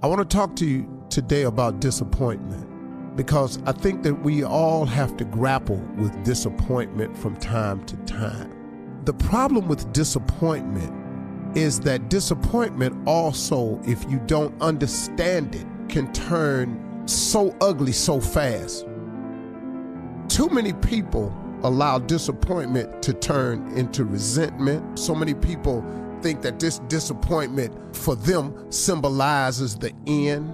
I want to talk to you today about disappointment because I think that we all have to grapple with disappointment from time to time. The problem with disappointment is that disappointment also, if you don't understand it, can turn so ugly so fast. Too many people allow disappointment to turn into resentment. So many people think that this disappointment for them symbolizes the end.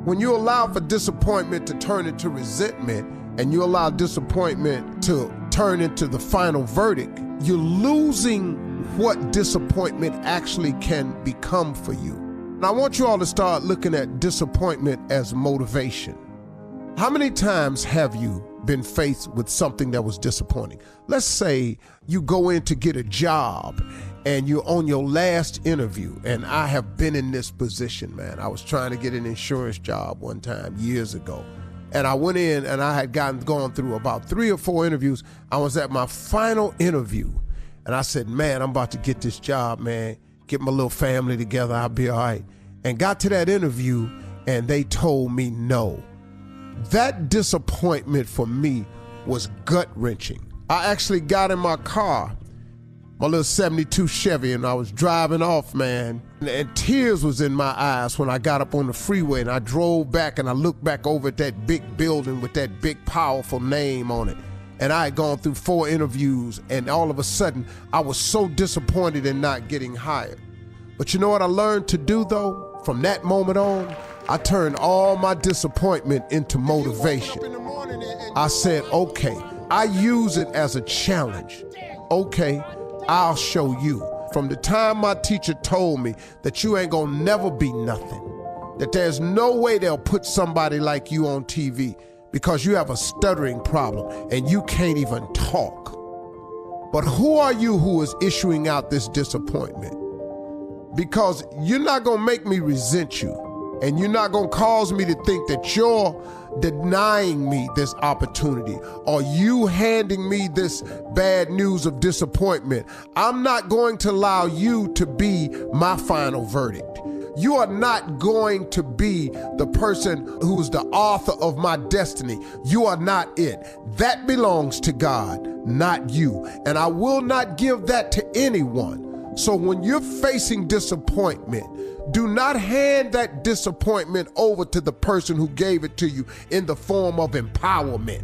When you allow for disappointment to turn into resentment and you allow disappointment to turn into the final verdict, you're losing what disappointment actually can become for you. And I want you all to start looking at disappointment as motivation. How many times have you been faced with something that was disappointing? Let's say you go in to get a job and you're on your last interview, and I have been in this position, man. I was trying to get an insurance job one time years ago, and I went in and I had gone through about 3 or 4 interviews. I was at my final interview, and I said, man, I'm about to get this job, man. Get my little family together, I'll be all right. And got to that interview, and they told me no. That disappointment for me was gut-wrenching. I actually got in my car, my little 72 Chevy, and I was driving off, man, and tears was in my eyes when I got up on the freeway and I drove back and I looked back over at that big building with that big powerful name on it. And I had gone through 4 interviews, and all of a sudden I was so disappointed in not getting hired. But you know what I learned to do though? From that moment on, I turned all my disappointment into motivation. I said, okay, I use it as a challenge. Okay, I'll show you. From the time my teacher told me that you ain't gonna never be nothing, that there's no way they'll put somebody like you on TV because you have a stuttering problem and you can't even talk. But who are you who is issuing out this disappointment? Because you're not gonna make me resent you. And you're not gonna cause me to think that you're denying me this opportunity or you handing me this bad news of disappointment. I'm not going to allow you to be my final verdict. You are not going to be the person who's the author of my destiny. You are not it. That belongs to God, not you. And I will not give that to anyone. So when you're facing disappointment, do not hand that disappointment over to the person who gave it to you in the form of empowerment.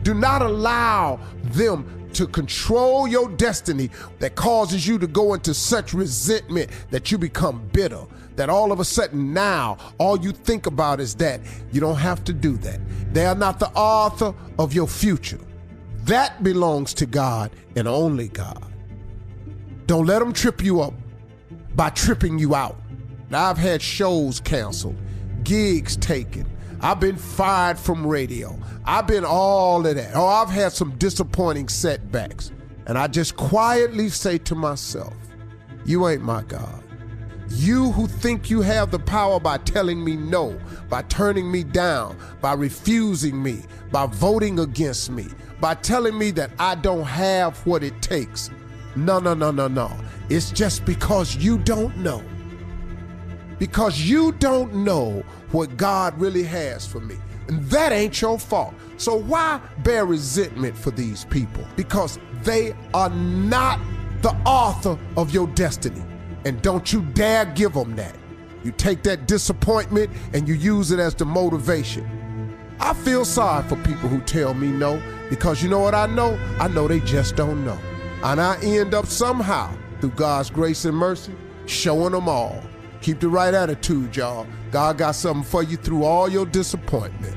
Do not allow them to control your destiny that causes you to go into such resentment that you become bitter, that all of a sudden now all you think about is that. You don't have to do that. They are not the author of your future. That belongs to God and only God. Don't let them trip you up by tripping you out. I've had shows canceled, gigs taken. I've been fired from radio. I've been all of that. Oh, I've had some disappointing setbacks. And I just quietly say to myself, you ain't my God. You who think you have the power by telling me no, by turning me down, by refusing me, by voting against me, by telling me that I don't have what it takes. No. It's just because you don't know. Because you don't know what God really has for me. And that ain't your fault. So why bear resentment for these people? Because they are not the author of your destiny. And don't you dare give them that. You take that disappointment and you use it as the motivation. I feel sorry for people who tell me no, because you know what I know? I know they just don't know. And I end up somehow, through God's grace and mercy, showing them all. Keep the right attitude, y'all. God got something for you through all your disappointment.